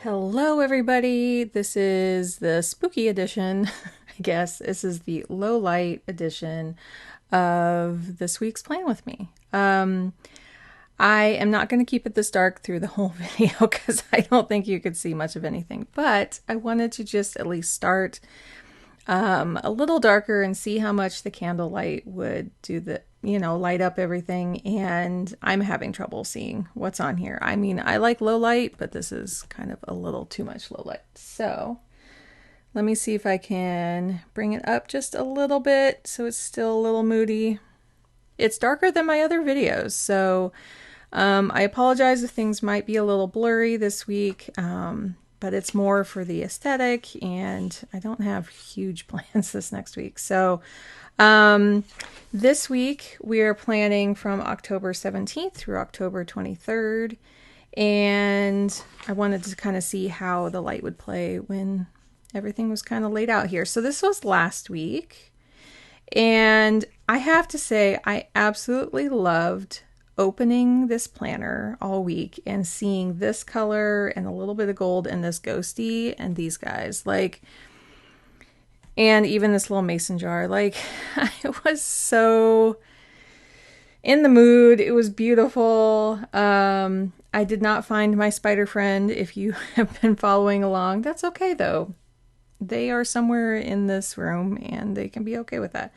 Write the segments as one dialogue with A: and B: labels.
A: Hello, everybody. This is the spooky edition. I guess this is the low light edition of this week's Plan with Me. I am not going to keep it this dark through the whole video because I don't think you could see much of anything, but I wanted to just at least start a little darker and see how much the candlelight would do light up everything. And I'm having trouble seeing what's on here. I mean, I like low light, but this is kind of a little too much low light. So let me see if I can bring it up just a little bit so it's still a little moody. It's darker than my other videos, so I apologize if things might be a little blurry this week. But it's more for the aesthetic, and I don't have huge plans this next week. So this week we are planning from October 17th through October 23rd, and I wanted to kind of see how the light would play when everything was kind of laid out here. So this was last week, and I have to say I absolutely loved opening this planner all week and seeing this color and a little bit of gold and this ghosty and these guys, like, and even this little mason jar. Like, I was so in the mood. It was beautiful. I did not find my spider friend. If you have been following along, that's okay though. They are somewhere in this room and they can be okay with that.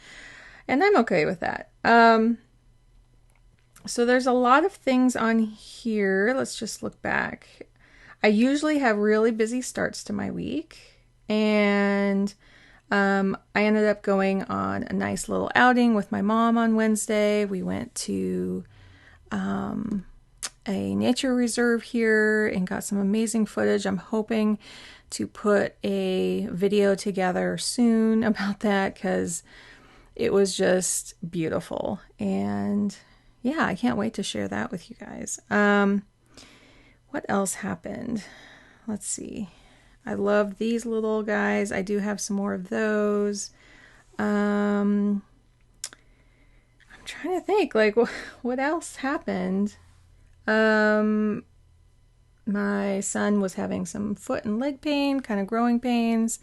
A: And I'm okay with that. So there's a lot of things on here. Let's just look back. I usually have really busy starts to my week, and I ended up going on a nice little outing with my mom on Wednesday. We went to a nature reserve here and got some amazing footage. I'm hoping to put a video together soon about that because it was just beautiful. And yeah, I can't wait to share that with you guys. What else happened? Let's see. I love these little guys. I do have some more of those. I'm trying to think, like, what else happened? My son was having some foot and leg pain, kind of growing pains.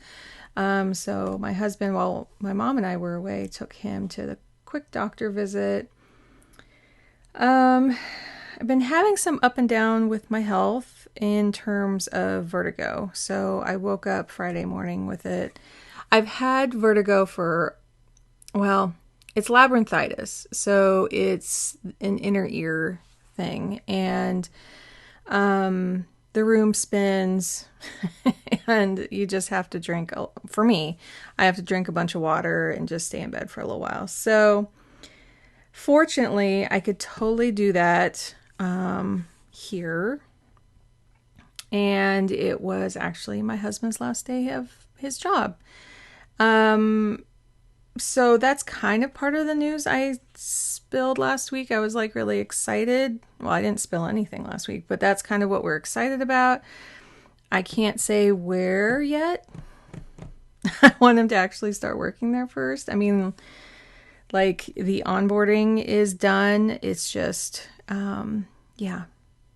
A: So my husband, while my mom and I were away, took him to the quick doctor visit. I've been having some up and down with my health in terms of vertigo. So I woke up Friday morning with it. I've had vertigo it's labyrinthitis. So it's an inner ear thing. And the room spins and you just have to drink. For me, I have to drink a bunch of water and just stay in bed for a little while. So fortunately, I could totally do that here. And it was actually my husband's last day of his job. So that's kind of part of the news I spilled last week. I was like really excited. Well, I didn't spill anything last week, but that's kind of what we're excited about. I can't say where yet. I want him to actually start working there first. I mean, like, the onboarding is done. It's just, yeah.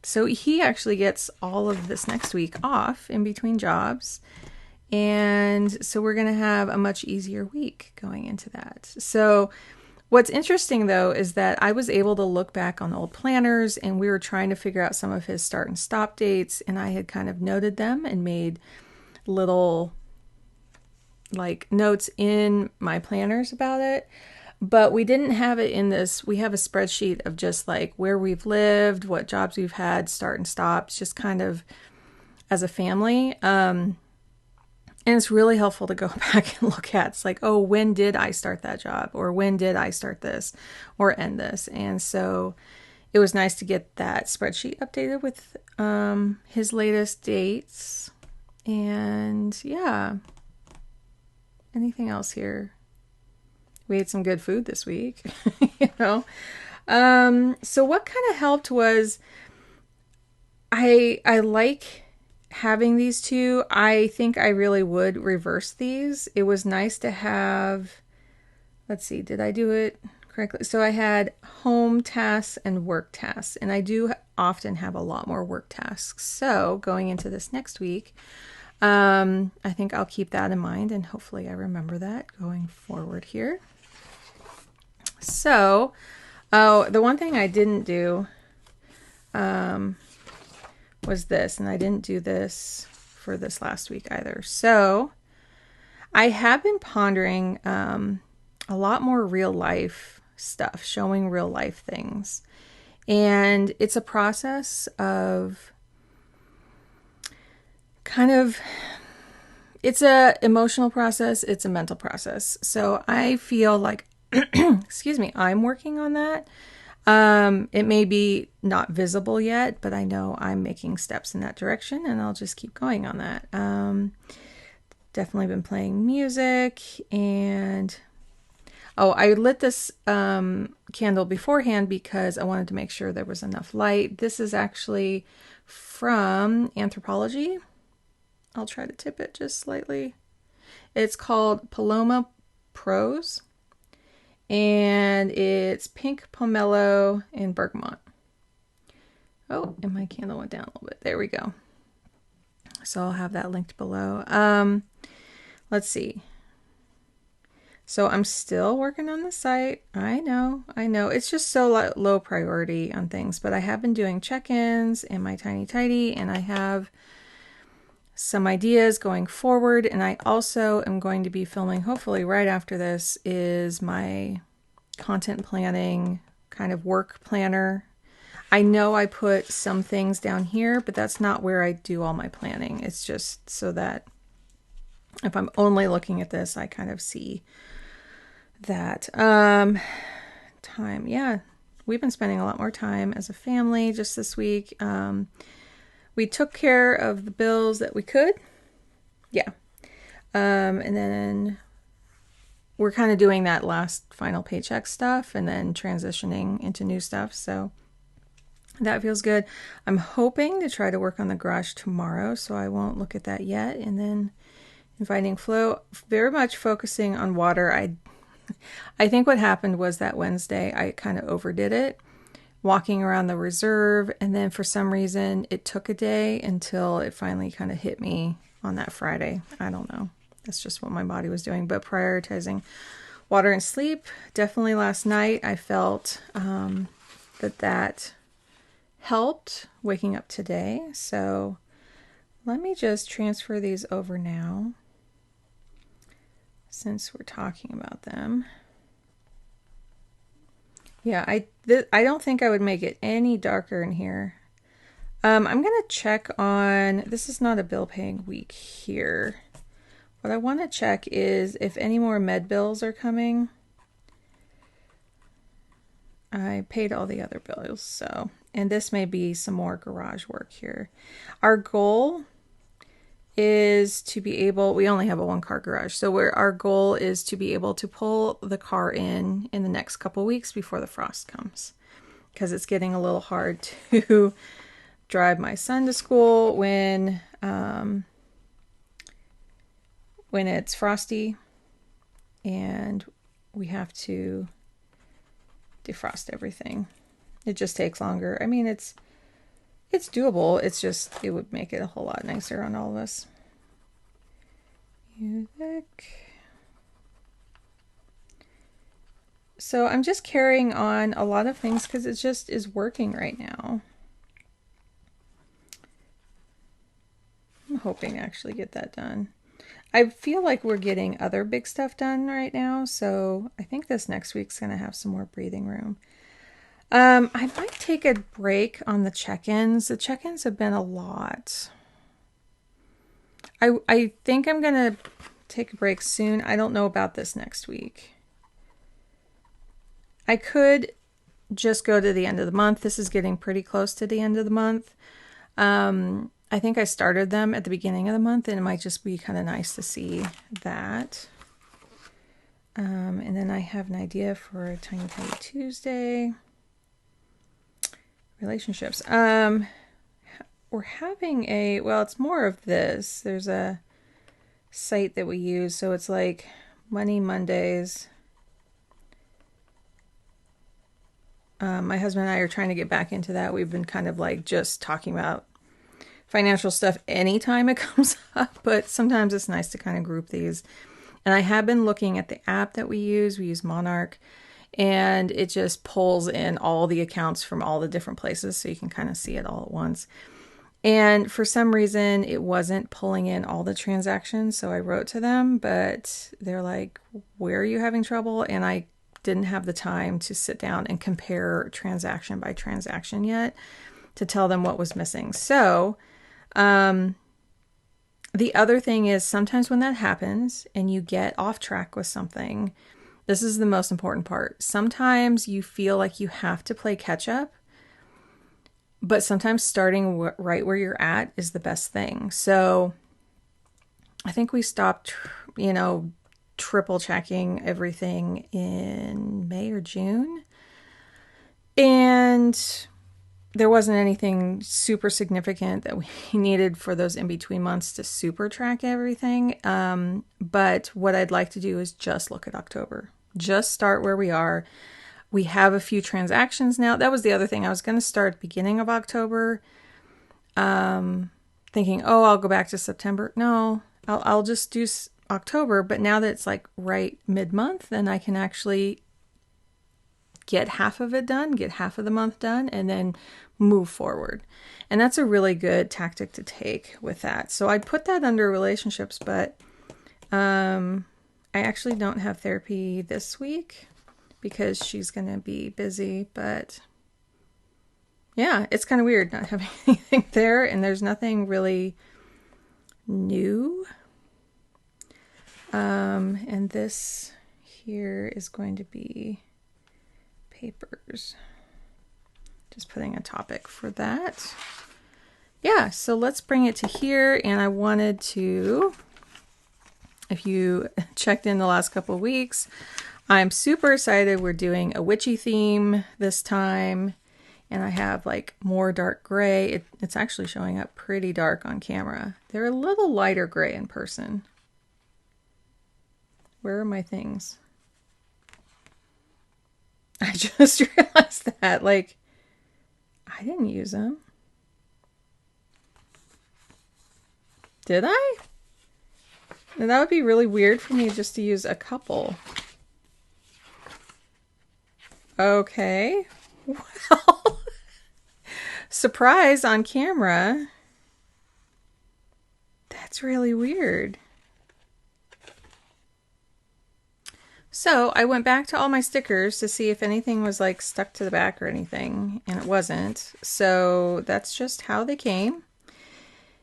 A: So he actually gets all of this next week off in between jobs. And so we're going to have a much easier week going into that. So what's interesting, though, is that I was able to look back on old planners and we were trying to figure out some of his start and stop dates. And I had kind of noted them and made little, like, notes in my planners about it. But we didn't have it in this. We have a spreadsheet of just like where we've lived, what jobs we've had, start and stops, just kind of as a family. And it's really helpful to go back and look at. It's like, oh, when did I start that job? Or when did I start this or end this? And so it was nice to get that spreadsheet updated with his latest dates. And yeah. Anything else here? We ate some good food this week, So what kind of helped was I like having these two. I think I really would reverse these. It was nice to have, let's see, did I do it correctly. So I had home tasks and work tasks, and I do often have a lot more work tasks. So going into this next week, I think I'll keep that in mind, and hopefully I remember that going forward here. So, the one thing I didn't do was this, and I didn't do this for this last week either. So I have been pondering a lot more real life stuff, showing real life things. And it's a process of it's a emotional process, it's a mental process. So I feel like, excuse me, I'm working on that. It may be not visible yet, but I know I'm making steps in that direction, and I'll just keep going on that. Definitely been playing music, and I lit this candle beforehand because I wanted to make sure there was enough light. This is actually from Anthropology. I'll try to tip it just slightly. It's called Paloma Prose, and it's pink pomelo and bergamot. Oh, and my candle went down a little bit. There we go. So I'll have that linked below. Let's see. So I'm still working on the site. I know. It's just so low priority on things, but I have been doing check-ins in my tiny tidy, and I have some ideas going forward. And I also am going to be filming, hopefully right after this, is my content planning kind of work planner. I know I put some things down here, but that's not where I do all my planning. It's just so that if I'm only looking at this, I kind of see that. Time. Yeah, we've been spending a lot more time as a family just this week. We took care of the bills that we could. Yeah. And then we're kind of doing that last final paycheck stuff and then transitioning into new stuff. So that feels good. I'm hoping to try to work on the garage tomorrow, so I won't look at that yet. And then inviting flow, very much focusing on water. I think what happened was that Wednesday I kind of overdid it, walking around the reserve, and then for some reason it took a day until it finally kind of hit me on that Friday. I don't know. That's just what my body was doing. But prioritizing water and sleep, definitely last night I felt that helped waking up today. So let me just transfer these over now, since we're talking about them. Yeah, I don't think I would make it any darker in here. I'm going to check on, this is not a bill paying week here. What I want to check is if any more med bills are coming. I paid all the other bills, so, and this may be some more garage work here. Our goal is to be able, we only have a 1-car garage, so our goal is to be able to pull the car in the next couple weeks before the frost comes, because it's getting a little hard to drive my son to school when it's frosty, and we have to defrost everything. It just takes longer. I mean, it's doable. It's just, it would make it a whole lot nicer on all of us. Music. So I'm just carrying on a lot of things because it just is working right now. I'm hoping to actually get that done. I feel like we're getting other big stuff done right now, so I think this next week's going to have some more breathing room. I might take a break on the check-ins. The check-ins have been a lot. I think I'm going to take a break soon. I don't know about this next week. I could just go to the end of the month. This is getting pretty close to the end of the month. I think I started them at the beginning of the month, and it might just be kind of nice to see that. And then I have an idea for a Tiny Tiny Tuesday. Relationships. We're having it's more of this. There's a site that we use, so it's like Money Mondays. My husband and I are trying to get back into that. We've been kind of like just talking about financial stuff anytime it comes up, but sometimes it's nice to kind of group these. And I have been looking at the app that we use. We use Monarch, and it just pulls in all the accounts from all the different places so you can kind of see it all at once. And for some reason, it wasn't pulling in all the transactions, so I wrote to them, but they're like, where are you having trouble? And I didn't have the time to sit down and compare transaction by transaction yet to tell them what was missing. So the other thing is sometimes when that happens and you get off track with something, this is the most important part. Sometimes you feel like you have to play catch up, but sometimes starting right where you're at is the best thing. So I think we stopped, triple checking everything in May or June. And there wasn't anything super significant that we needed for those in-between months to super track everything. But what I'd like to do is just look at October. Just start where we are. We have a few transactions now. That was the other thing. I was going to start beginning of October, thinking, I'll go back to September. No, I'll just do October. But now that it's like right mid-month, then I can actually get half of it done, get half of the month done, and then move forward. And that's a really good tactic to take with that. So I'd put that under relationships, but I actually don't have therapy this week because she's going to be busy. But yeah, it's kind of weird not having anything there, and there's nothing really new. And this here is going to be papers. Just putting a topic for that. Yeah, so let's bring it to here. And I wanted to, if you checked in the last couple of weeks, I'm super excited. We're doing a witchy theme this time. And I have like more dark gray. It's actually showing up pretty dark on camera. They're a little lighter gray in person. Where are my things? I just realized that, like, I didn't use them. Did I? And that would be really weird for me just to use a couple. Okay. Well, surprise on camera. That's really weird. So I went back to all my stickers to see if anything was like stuck to the back or anything, and it wasn't. So that's just how they came.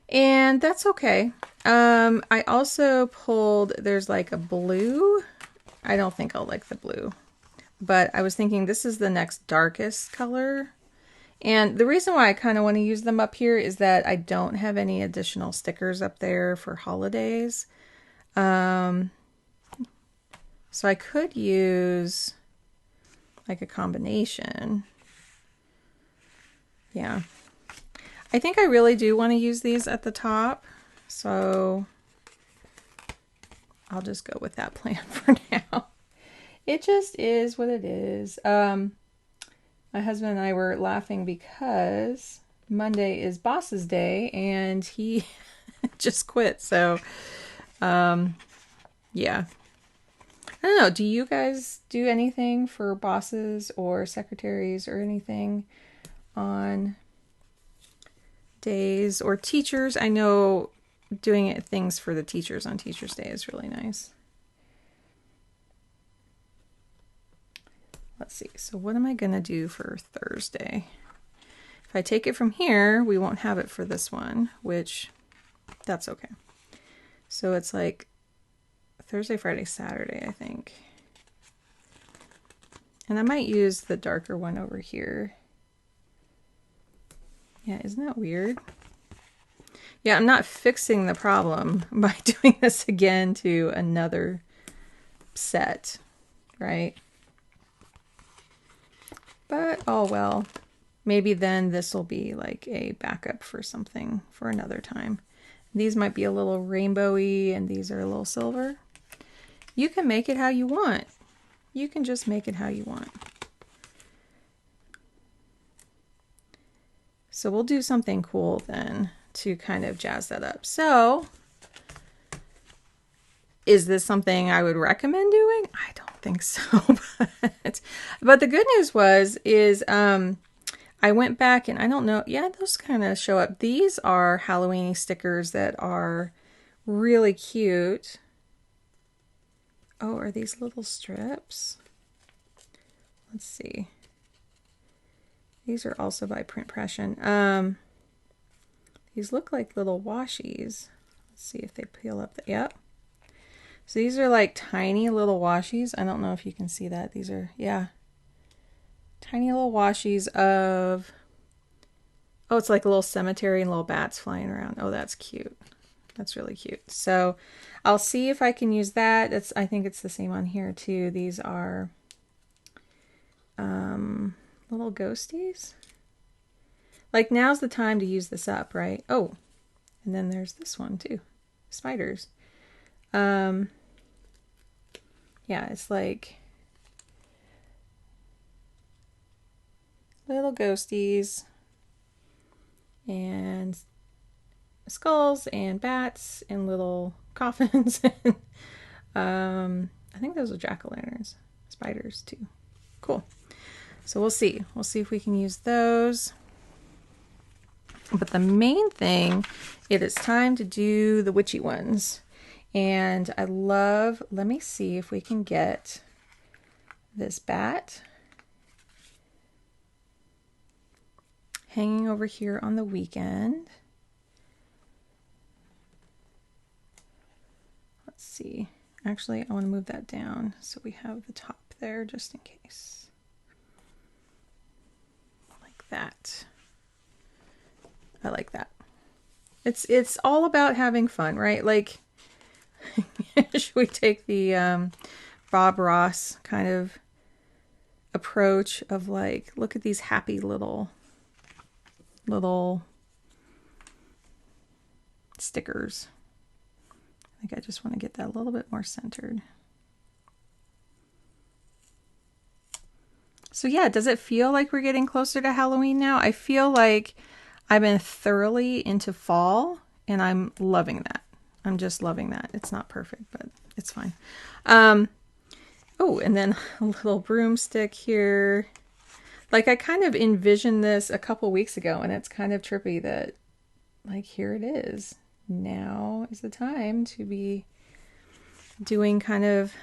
A: And that's okay. I also pulled, there's like a blue. I don't think I'll like the blue, but I was thinking this is the next darkest color. And the reason why I kind of want to use them up here is that I don't have any additional stickers up there for holidays. So I could use like a combination. Yeah. I think I really do want to use these at the top. So I'll just go with that plan for now. It just is what it is. My husband and I were laughing because Monday is Boss's Day and he just quit. So, yeah. I don't know. Do you guys do anything for bosses or secretaries or anything on days, or teachers? I know doing things for the teachers on Teachers' Day is really nice. Let's see. So what am I going to do for Thursday? If I take it from here, we won't have it for this one, which that's okay. So it's like Thursday, Friday, Saturday, I think. And I might use the darker one over here. Yeah, isn't that weird? Yeah, I'm not fixing the problem by doing this again to another set, right? But, oh well. Maybe then this will be like a backup for something for another time. These might be a little rainbowy and these are a little silver. You can make it how you want. You can just make it how you want. So we'll do something cool then to kind of jazz that up. So is this something I would recommend doing? I don't think so. But the good news is I went back and I don't know. Yeah, those kind of show up. These are Halloween stickers that are really cute. Oh, are these little strips? Let's see. These are also by Print Pression. These look like little washies. Let's see if they peel up. Yep. So these are like tiny little washies. I don't know if you can see that. These are, yeah, tiny little washies of, oh, it's like a little cemetery and little bats flying around. Oh, that's cute. That's really cute. So I'll see if I can use that. I think it's the same on here too. These are little ghosties. Like now's the time to use this up, right? Oh, and then there's this one too. Spiders. Yeah, it's like little ghosties and skulls and bats and little coffins. I think those are jack-o'-lanterns. Spiders too. Cool. So we'll see. We'll see if we can use those. But the main thing, it is time to do the witchy ones. And I love, let me see if we can get this bat hanging over here on the weekend. Let's see. Actually, I want to move that down so we have the top there just in case. Like that. I like that. It's all about having fun, right? Like, should we take the Bob Ross kind of approach of like, look at these happy little stickers. I think I just want to get that a little bit more centered. So yeah, does it feel like we're getting closer to Halloween now? I feel like I've been thoroughly into fall and I'm loving that. I'm just loving that. It's not perfect, but it's fine. Oh, and then a little broomstick here. Like I kind of envisioned this a couple weeks ago and it's kind of trippy that like here it is. Now is the time to be doing kind of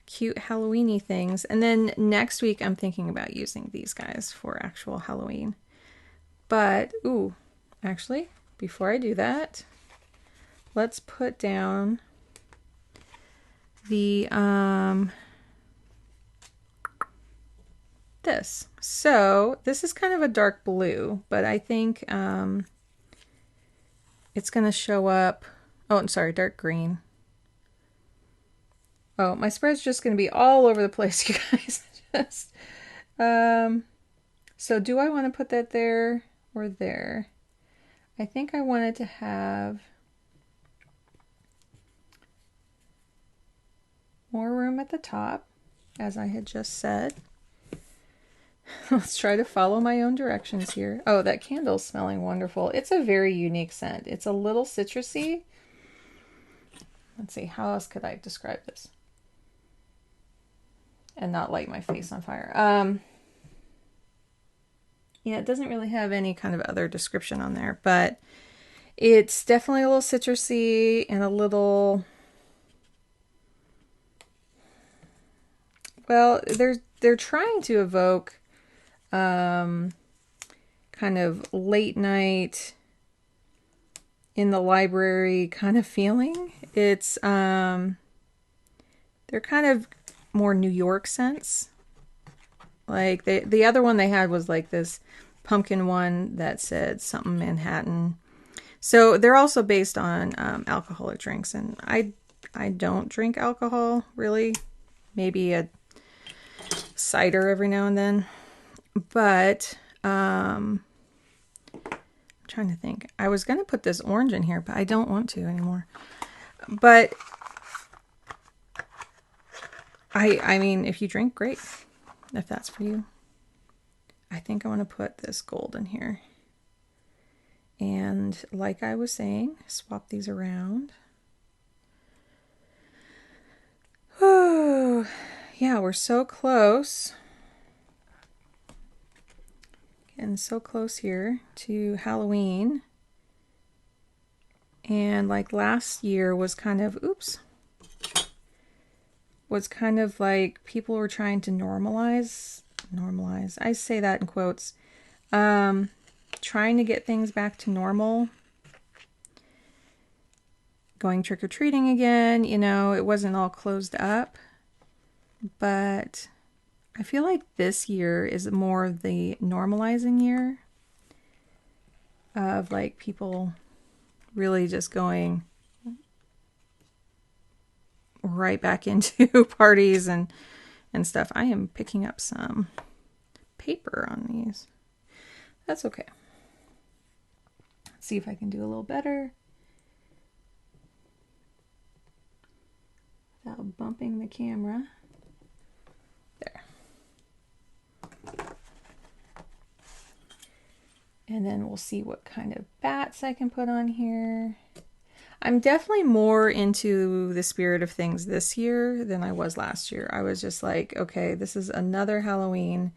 A: cute Halloween-y things. And then next week I'm thinking about using these guys for actual Halloween. But, ooh, actually, before I do that, let's put down the, this. So this is kind of a dark blue, but I think it's going to show up. Oh, I'm sorry, dark green. Oh, my spread's just going to be all over the place, you guys. Just, so do I want to put that there or there? I think I wanted to have more room at the top, as I had just said. Let's try to follow my own directions here. Oh, that candle's smelling wonderful. It's a very unique scent. It's a little citrusy. Let's see, how else could I describe this? And not light my face on fire. Yeah, it doesn't really have any kind of other description on there, but it's definitely a little citrusy and a little, well, they're trying to evoke kind of late night in the library kind of feeling. It's they're kind of more New York scents. Like the other one they had was like this pumpkin one that said something Manhattan. So they're also based on alcoholic drinks, and I don't drink alcohol really. Maybe a cider every now and then, but I'm trying to think. I was gonna put this orange in here, but I don't want to anymore. But I mean, if you drink, great. If that's for you. I think I want to put this gold in here. And like I was saying, swap these around. Oh, yeah, we're so close. Getting so close here to Halloween. And like last year was kind of, was kind of like people were trying to normalize, I say that in quotes, trying to get things back to normal. Going trick-or-treating again, you know, it wasn't all closed up. But I feel like this year is more of the normalizing year of like people really just going right back into parties and stuff. I am picking up some paper on these. That's okay. Let's see if I can do a little better without bumping the camera. There. And then we'll see what kind of bats I can put on here. I'm definitely more into the spirit of things this year than I was last year. I was just like, okay, this is another Halloween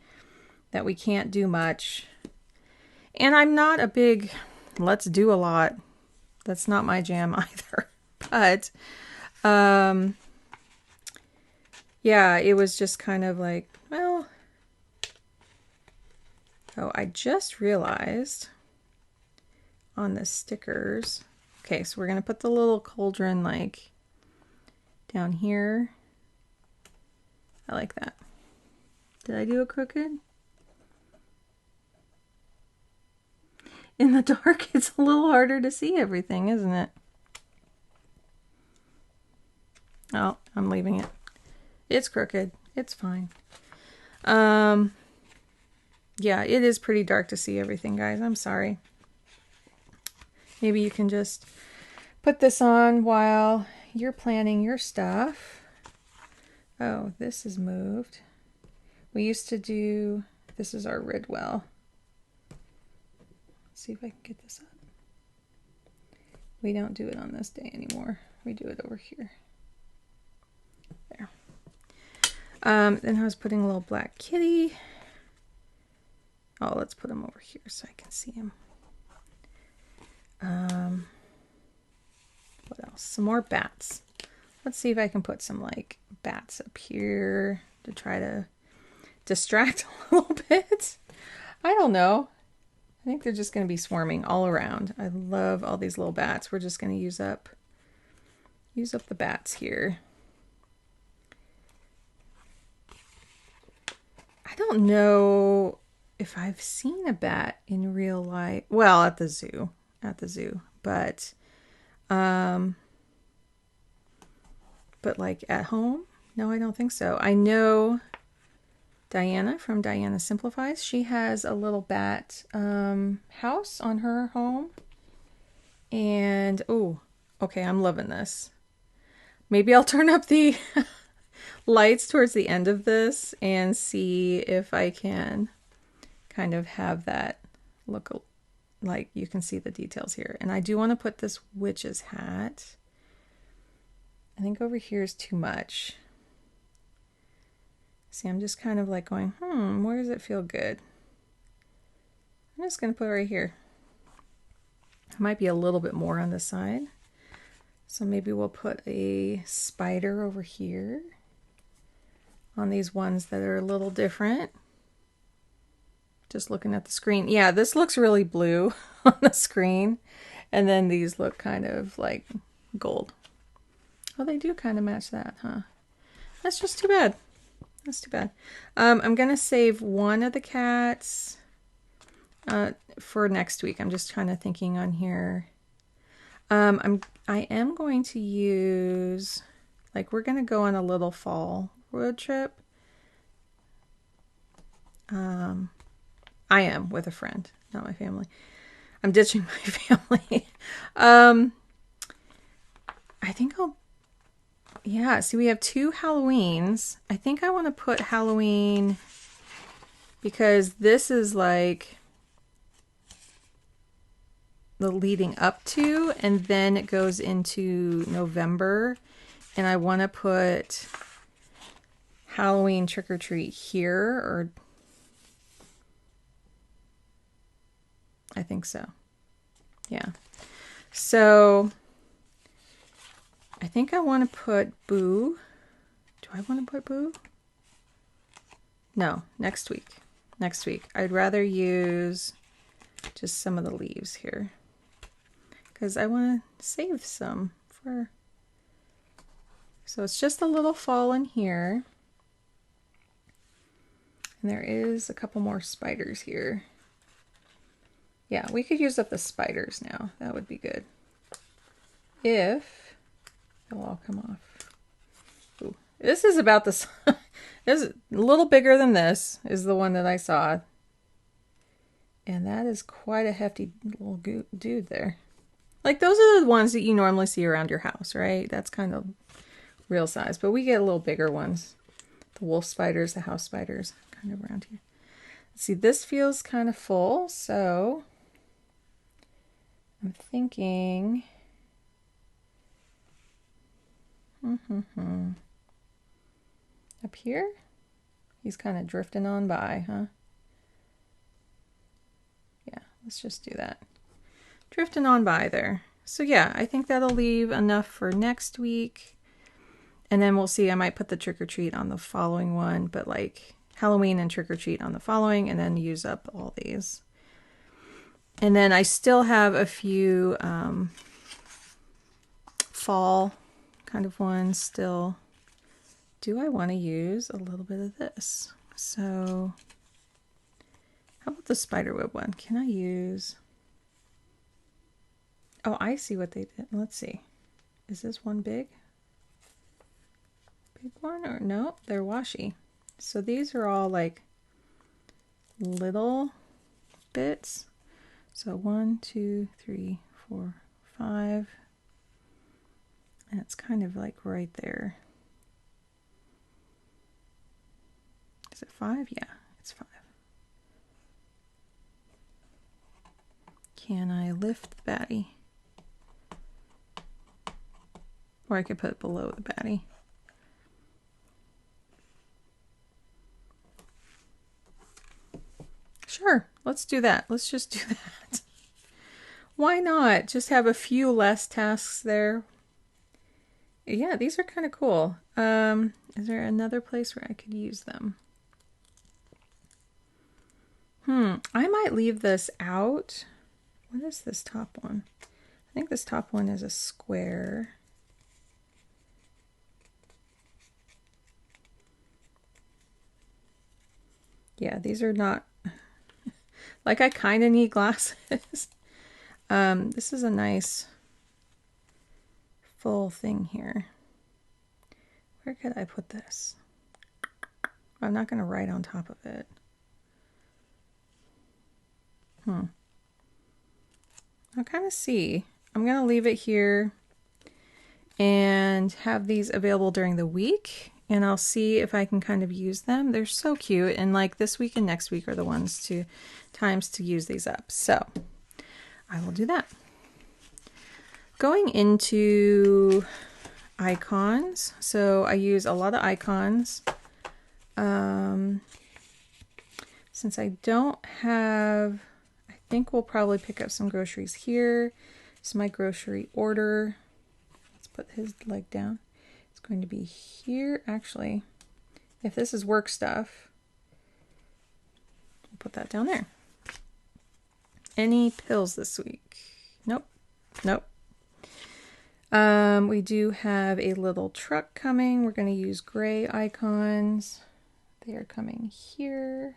A: that we can't do much. And I'm not a big let's do a lot. That's not my jam either. But yeah, it was just kind of like, well, oh, I just realized on the stickers. Okay, so we're going to put the little cauldron like down here. I like that. Did I do it crooked? In the dark, it's a little harder to see everything, isn't it? Oh, I'm leaving it. It's crooked. It's fine. Yeah, it is pretty dark to see everything, guys. I'm sorry. Maybe you can just put this on while you're planning your stuff. Oh, this is moved. We used to do, this is our Ridwell. Let's see if I can get this up. We don't do it on this day anymore. We do it over here. There. Then I was putting a little black kitty. Oh, let's put him over here so I can see him. What else? Some more bats. Let's see if I can put some like bats up here to try to distract a little bit. I don't know. I think they're just going to be swarming all around. I love all these little bats. We're just going to use up the bats here. I don't know if I've seen a bat in real life. Well, at the zoo, but like at home, no, I don't think so. I know Diana from Diana Simplifies. She has a little bat house on her home, and oh, okay, I'm loving this. Maybe I'll turn up the lights towards the end of this and see if I can kind of have that look like you can see the details here. And I do want to put this witch's hat. I think over here is too much. See, I'm just kind of like going, where does it feel good? I'm just going to put it right here. It might be a little bit more on this side. So maybe we'll put a spider over here on these ones that are a little different. Just looking at the screen. Yeah, this looks really blue on the screen. And then these look kind of like gold. Oh, they do kind of match that, huh? That's just too bad. That's too bad. I'm going to save one of the cats for next week. I'm just kind of thinking on here. I am going to use, like, we're going to go on a little fall road trip. I am with a friend, not my family. I'm ditching my family. I think yeah, see, we have 2 Halloweens. I think I want to put Halloween because this is like the leading up to, and then it goes into November, and I want to put Halloween trick or treat here, or I think so. Yeah. So I think I want to put Boo. Do I want to put Boo? No, next week. Next week. I'd rather use just some of the leaves here, because I want to save some for... So it's just a little fall in here. And there is a couple more spiders here. Yeah, we could use up the spiders now. That would be good. If they'll all come off. Ooh, this is about the... This is a little bigger than this, is the one that I saw. And that is quite a hefty little dude there. Like, those are the ones that you normally see around your house, right? That's kind of real size. But we get a little bigger ones. The wolf spiders, the house spiders, kind of around here. Let's see, this feels kind of full, so I'm thinking... Up here? He's kind of drifting on by, huh? Yeah, let's just do that. Drifting on by there. So yeah, I think that'll leave enough for next week. And then we'll see, I might put the trick-or-treat on the following one, but like Halloween and trick-or-treat on the following, and then use up all these. And then I still have a few fall kind of ones still. Do I want to use a little bit of this? So how about the spiderweb one? Can I use... Oh, I see what they did. Let's see. Is this one big? Big one? Or no, they're washy. So these are all like little bits. So 1, 2, 3, 4, 5. And it's kind of like right there. Is it 5? Yeah, it's 5. Can I lift the baddie? Or I could put it below the baddie. Sure, let's do that. Let's just do that. Why not? Just have a few less tasks there. Yeah, these are kind of cool. Is there another place where I could use them? I might leave this out. What is this top one? I think this top one is a square. Yeah, these are not... Like, I kind of need glasses. This is a nice full thing here. Where could I put this? I'm not going to write on top of it. I'll kind of see. I'm going to leave it here and have these available during the week. And I'll see if I can kind of use them. They're so cute. And like this week and next week are the times to use these up. So I will do that. Going into icons. So I use a lot of icons. Since I don't have, I think we'll probably pick up some groceries here. It's my grocery order. Let's put his leg down. It's going to be here. Actually, if this is work stuff, we'll put that down there. Any pills this week? Nope. Nope. We do have a little truck coming. We're going to use gray icons. They are coming here.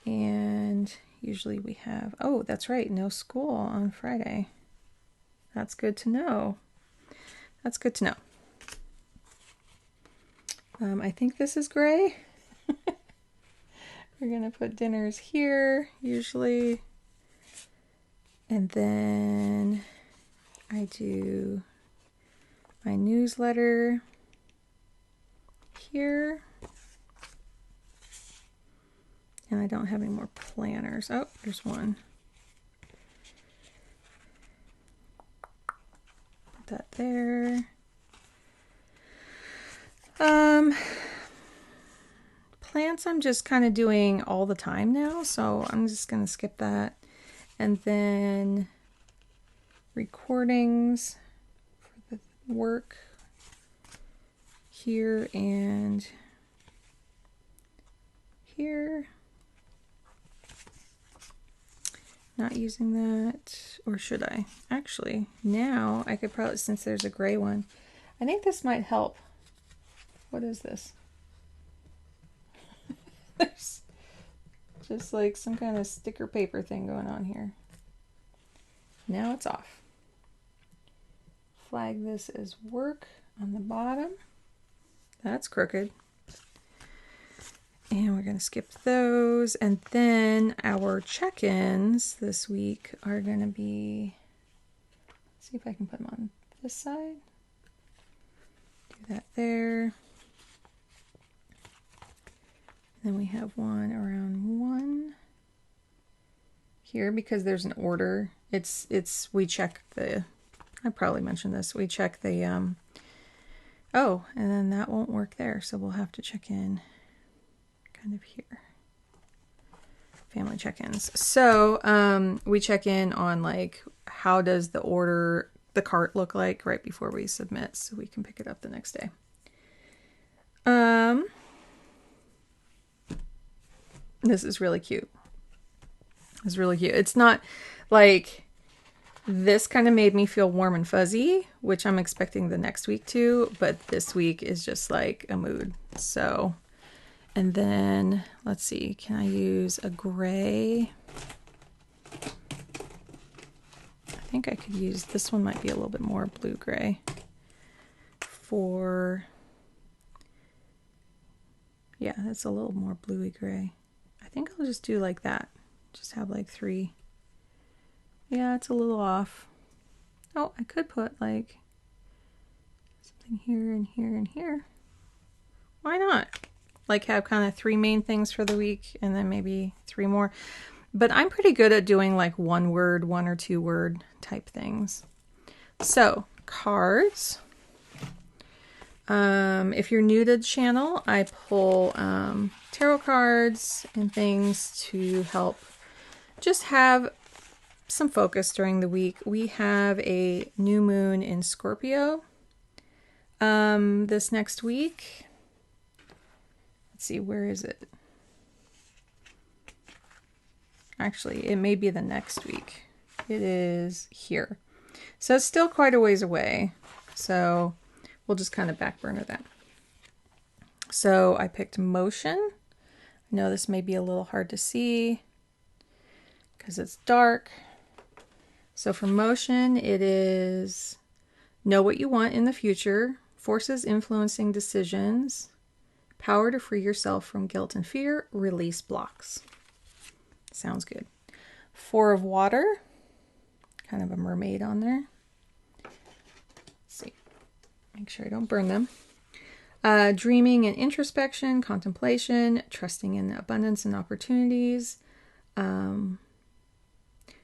A: And usually we have, oh, that's right, no school on Friday. That's good to know. That's good to know. I think this is gray. We're going to put dinners here, usually. And then I do my newsletter here. And I don't have any more planners. Oh, there's one. Put that there. Plants I'm just kind of doing all the time now, so I'm just going to skip that. And then recordings for the work here and here. Not using that, or should I? Actually, now I could probably, since there's a gray one, I think this might help. What is this? There's just like some kind of sticker paper thing going on here. Now it's off. Flag this as work on the bottom. That's crooked. And we're going to skip those. And then our check-ins this week are going to be, let's see if I can put them on this side. Do that there. Then we have one around 1 here because there's an order. We check the, I probably mentioned this, we check the, oh, and then that won't work there. So we'll have to check in kind of here. Family check-ins. So we check in on like, how does the cart look like right before we submit so we can pick it up the next day. This is really cute. It's really cute. It's not like, this kind of made me feel warm and fuzzy, which I'm expecting the next week too, but this week is just like a mood. So, and then let's see, can I use a gray? I think I could use, this one might be a little bit more blue gray for, yeah, that's a little more bluey gray. I think I'll just do like that. Just have like 3. Yeah, it's a little off. Oh, I could put like something here and here and here. Why not? Like have kind of 3 main things for the week and then maybe 3 more. But I'm pretty good at doing like 1 word, 1 or 2 word type things. So cards. If you're new to the channel, I pull tarot cards and things to help just have some focus during the week. We have a new moon in Scorpio this next week. Let's see, where is it? Actually, it may be the next week. It is here. So it's still quite a ways away. So we'll just kind of back burner that. So I picked motion. I know this may be a little hard to see because it's dark. So for motion, it is know what you want in the future, forces influencing decisions, power to free yourself from guilt and fear, release blocks. Sounds good. 4 of water, kind of a mermaid on there. Let's see, make sure I don't burn them. Dreaming and introspection, contemplation, trusting in abundance and opportunities.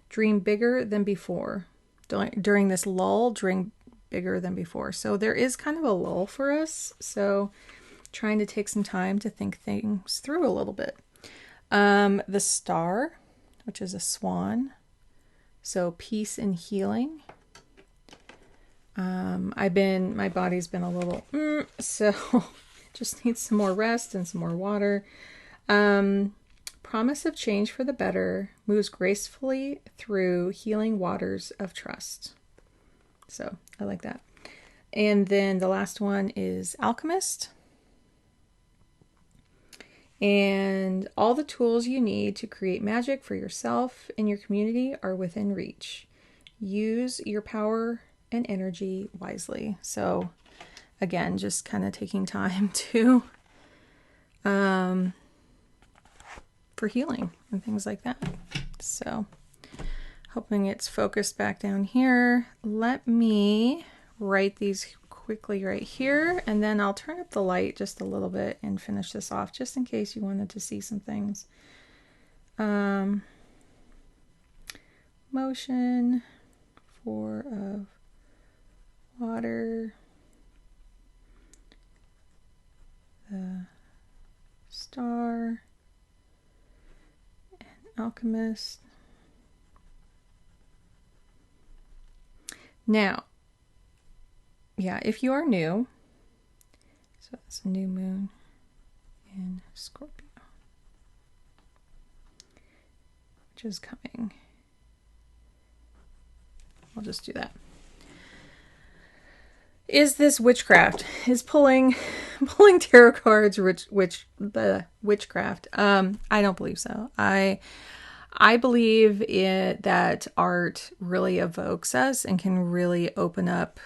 A: Dream bigger than before. During this lull, dream bigger than before. So there is kind of a lull for us. So trying to take some time to think things through a little bit. The star, which is a swan. So peace and healing. My body's been a little, so just need some more rest and some more water. Promise of change for the better, moves gracefully through healing waters of trust. So I like that. And then the last one is alchemist. And all the tools you need to create magic for yourself and your community are within reach. Use your power and energy wisely. So again, just kind of taking time to for healing and things like that. So hoping it's focused back down here. Let me write these quickly right here, and then I'll turn up the light just a little bit and finish this off just in case you wanted to see some things. Um, motion, 4 of water, the star, and alchemist. Now, yeah, if you are new, so it's a new moon in Scorpio, which is coming. I'll just do that. Is this witchcraft? Is pulling tarot cards the witchcraft? I don't believe so. I believe that art really evokes us and can really open up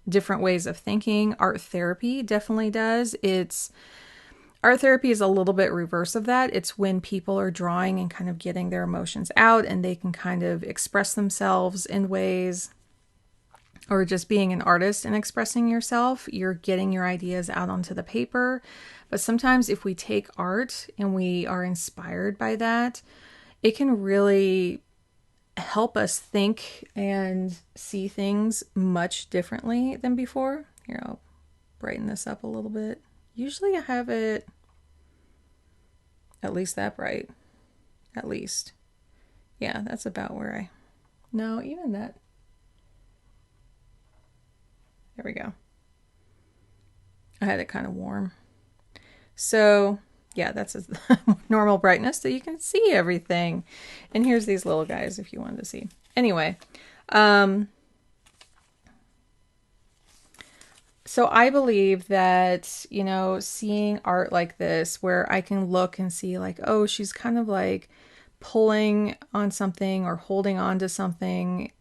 A: different ways of thinking. Art therapy definitely does. Art therapy is a little bit reverse of that. It's when people are drawing and kind of getting their emotions out and they can kind of express themselves in ways, or just being an artist and expressing yourself, you're getting your ideas out onto the paper. But sometimes if we take art and we are inspired by that, it can really help us think and see things much differently than before. Here, I'll brighten this up a little bit. Usually I have it at least that bright. At least. Yeah, that's about where no, even that. There we go. I had it kind of warm. So, yeah, that's a normal brightness so you can see everything. And here's these little guys if you wanted to see. Anyway, so I believe that, you know, seeing art like this where I can look and see like, oh, she's kind of like pulling on something or holding on to something.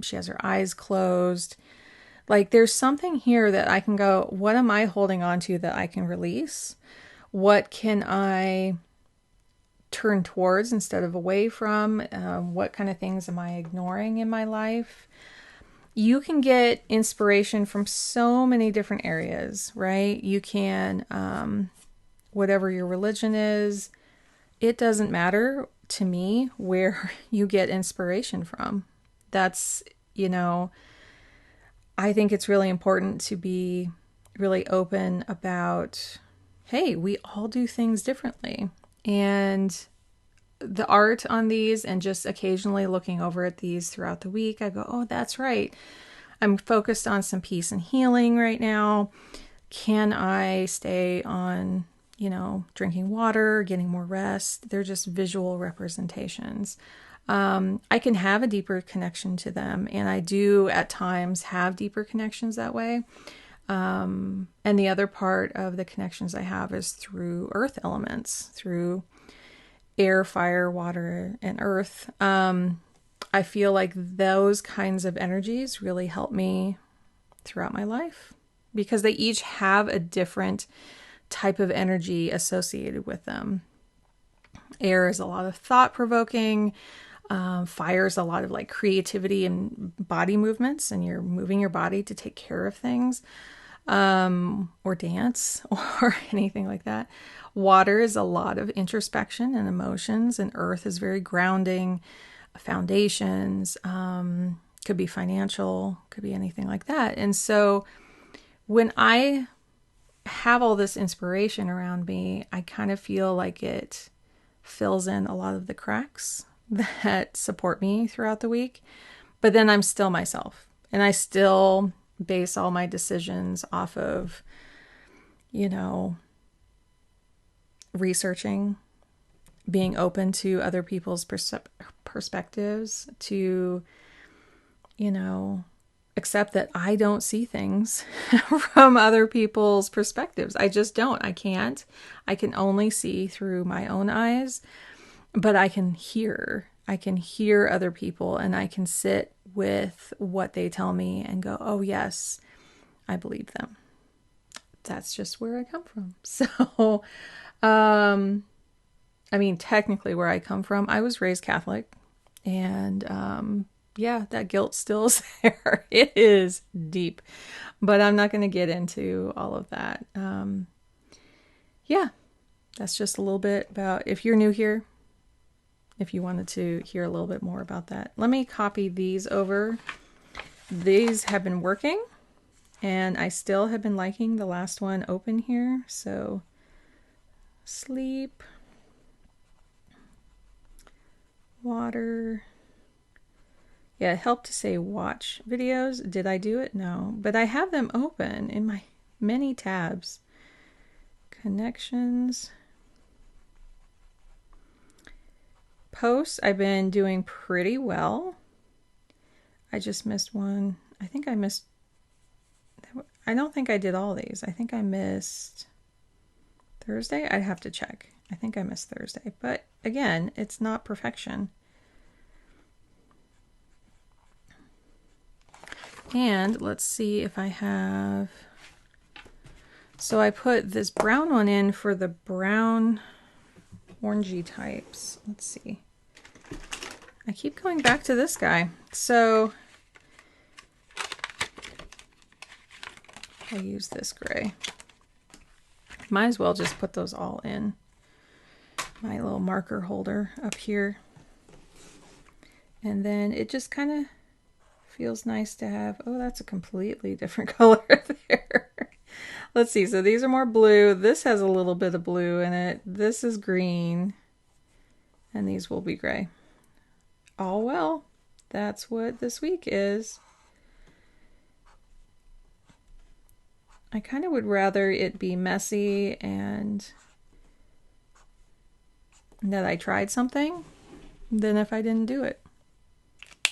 A: She has her eyes closed. Like there's something here that I can go, what am I holding on to that I can release? What can I turn towards instead of away from? What kind of things am I ignoring in my life? You can get inspiration from so many different areas, right? You can, whatever your religion is, it doesn't matter to me where you get inspiration from. That's, you know, I think it's really important to be really open about, hey, we all do things differently. And the art on these and just occasionally looking over at these throughout the week, I go, oh, that's right. I'm focused on some peace and healing right now. Can I stay on, you know, drinking water, getting more rest? They're just visual representations. I can have a deeper connection to them, and I do at times have deeper connections that way. And the other part of the connections I have is through earth elements, through air, fire, water, and earth. I feel like those kinds of energies really help me throughout my life because they each have a different type of energy associated with them. Air is a lot of thought-provoking. Fire is a lot of like creativity and body movements, and you're moving your body to take care of things, or dance or anything like that. Water is a lot of introspection and emotions, and earth is very grounding, foundations, could be financial, could be anything like that. And so when I have all this inspiration around me, I kind of feel like it fills in a lot of the cracks that support me throughout the week. But then I'm still myself, and I still base all my decisions off of, you know, researching, being open to other people's perspectives, to, you know, accept that I don't see things from other people's perspectives. I just don't. I can't. I can only see through my own eyes, but I can hear other people, and I can sit with what they tell me and go, oh yes, I believe them. That's just where I come from. So, I mean, technically where I come from, I was raised Catholic, and, yeah, that guilt still is there. It is deep, but I'm not going to get into all of that. Yeah, that's just a little bit about, if you're new here, if you wanted to hear a little bit more about that. Let me copy these over. These have been working, and I still have been liking the last one open here. So sleep, water. Yeah, it helped to say watch videos. Did I do it? No, but I have them open in my many tabs. Connections. Posts, I've been doing pretty well. I just missed one. I think I missed, I don't think I did all these. I think I missed Thursday. I'd have to check. I think I missed Thursday, but again, it's not perfection. And let's see if I have, so I put this brown one in for the brown orangey types. Let's see. I keep going back to this guy. So I'll use this gray. Might as well just put those all in my little marker holder up here. And then it just kind of feels nice to have, oh, that's a completely different color there. Let's see, so these are more blue. This has a little bit of blue in it. This is green. And these will be gray. Oh well, that's what this week is. I kind of would rather it be messy and that I tried something than if I didn't do it.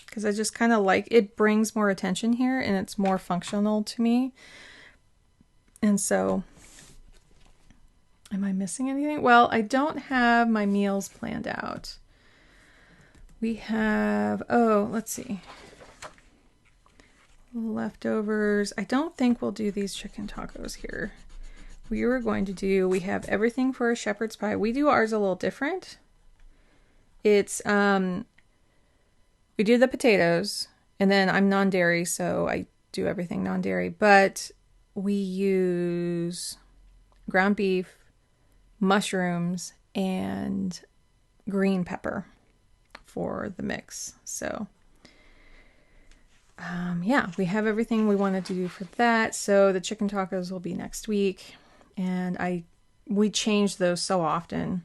A: Because I just kind of like, it brings more attention here and it's more functional to me. And so, am I missing anything? Well, I don't have my meals planned out. We have, oh, let's see. Leftovers. I don't think we'll do these chicken tacos here. We were going to do, we have everything for a shepherd's pie. We do ours a little different. It's, we do the potatoes, and then I'm non-dairy, so I do everything non-dairy, but we use ground beef, mushrooms, and green pepper for the mix. So yeah, we have everything we wanted to do for that. So the chicken tacos will be next week, and we change those so often.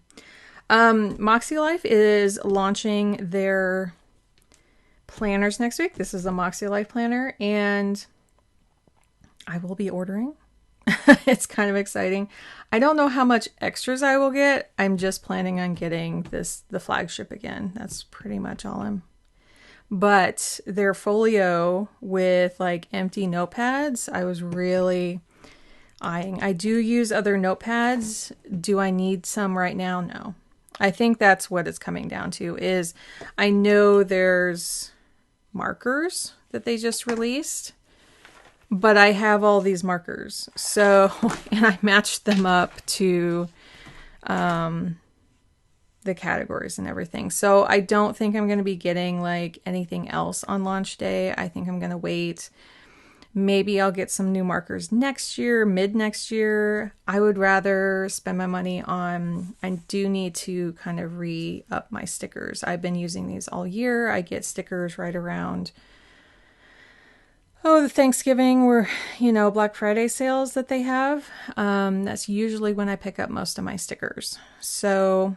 A: Makselife is launching their planners next week. This is a Makselife planner, and I will be ordering. It's kind of exciting. I don't know how much extras I will get. I'm just planning on getting the flagship again. That's pretty much all I'm. But their folio with like empty notepads, I was really eyeing. I do use other notepads. Do I need some right now? No. I think that's what it's coming down to is I know there's markers that they just released, but I have all these markers. So, and I matched them up to the categories and everything. So I don't think I'm going to be getting like anything else on launch day. I think I'm going to wait. Maybe I'll get some new markers next year, mid next year. I would rather spend my money on, I do need to kind of re-up my stickers. I've been using these all year. I get stickers right around, the Thanksgiving or, Black Friday sales that they have. That's usually when I pick up most of my stickers. So,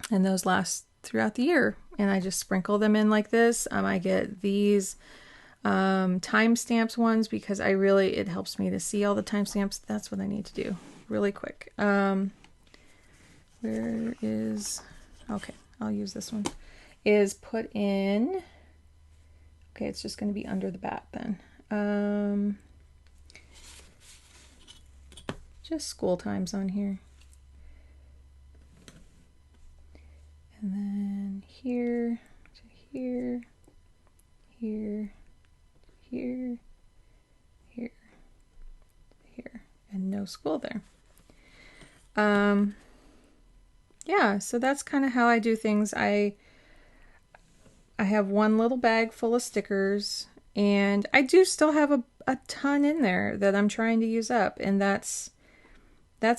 A: and those last throughout the year, and I just sprinkle them in like this. I get these timestamps ones because it helps me to see all the timestamps. That's what I need to do really quick. Where is, okay, I'll use this one, is put in, okay, it's just going to be under the bat then. Just school times on here. And then here to here, here, here, here, here, and no school there. Yeah, so that's kind of how I do things. I have one little bag full of stickers, and I do still have a ton in there that I'm trying to use up, and that's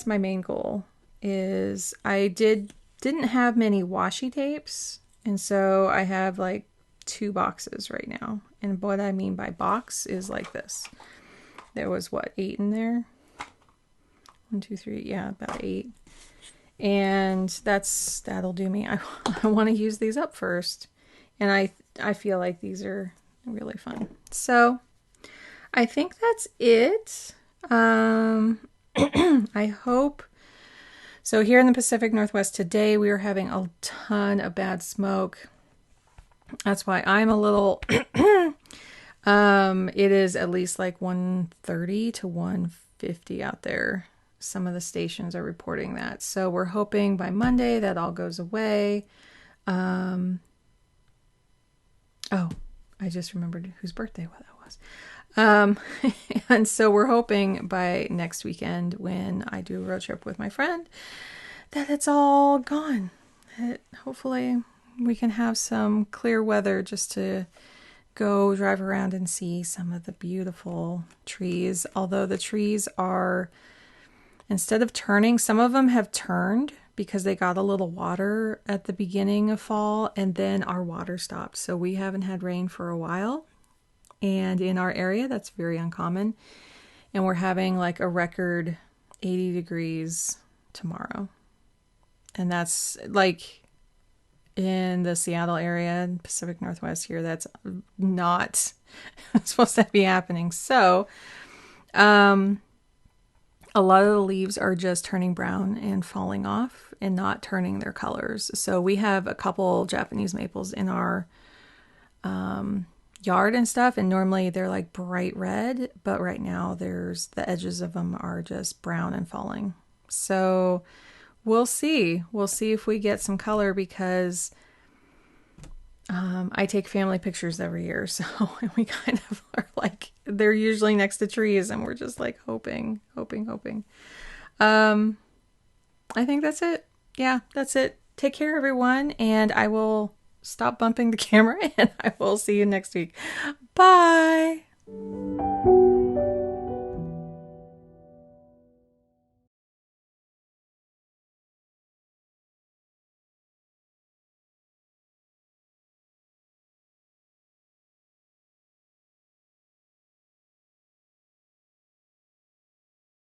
A: my main goal. Is I did didn't have many washi tapes, and so I have like 2 boxes right now. And what I mean by box is like this. There was what, 8 in there? 1, 2, 3, yeah, about 8. And that'll do me. I want to use these up first, and I feel like these are really fun. So I think that's it. I hope. So here in the Pacific Northwest today, we are having a ton of bad smoke. That's why I'm a little, it is at least like 130 to 150 out there. Some of the stations are reporting that. So we're hoping by Monday that all goes away. Oh, I just remembered whose birthday that was. And so we're hoping by next weekend when I do a road trip with my friend that it's all gone. That hopefully we can have some clear weather just to go drive around and see some of the beautiful trees. Although the trees are, instead of turning, some of them have turned because they got a little water at the beginning of fall, and then our water stopped. So we haven't had rain for a while. And in our area, that's very uncommon. And we're having like a record 80 degrees tomorrow. And that's like in the Seattle area, Pacific Northwest here, that's not supposed to be happening. So, a lot of the leaves are just turning brown and falling off and not turning their colors. So we have a couple Japanese maples in our yard and stuff, and normally they're like bright red, but right now the edges of them are just brown and falling. So we'll see if we get some color, because I take family pictures every year, so we kind of are like, they're usually next to trees, and we're just like hoping. I think that's it. Yeah, that's it. Take care, everyone, and I will stop bumping the camera, and I will see you next week. Bye.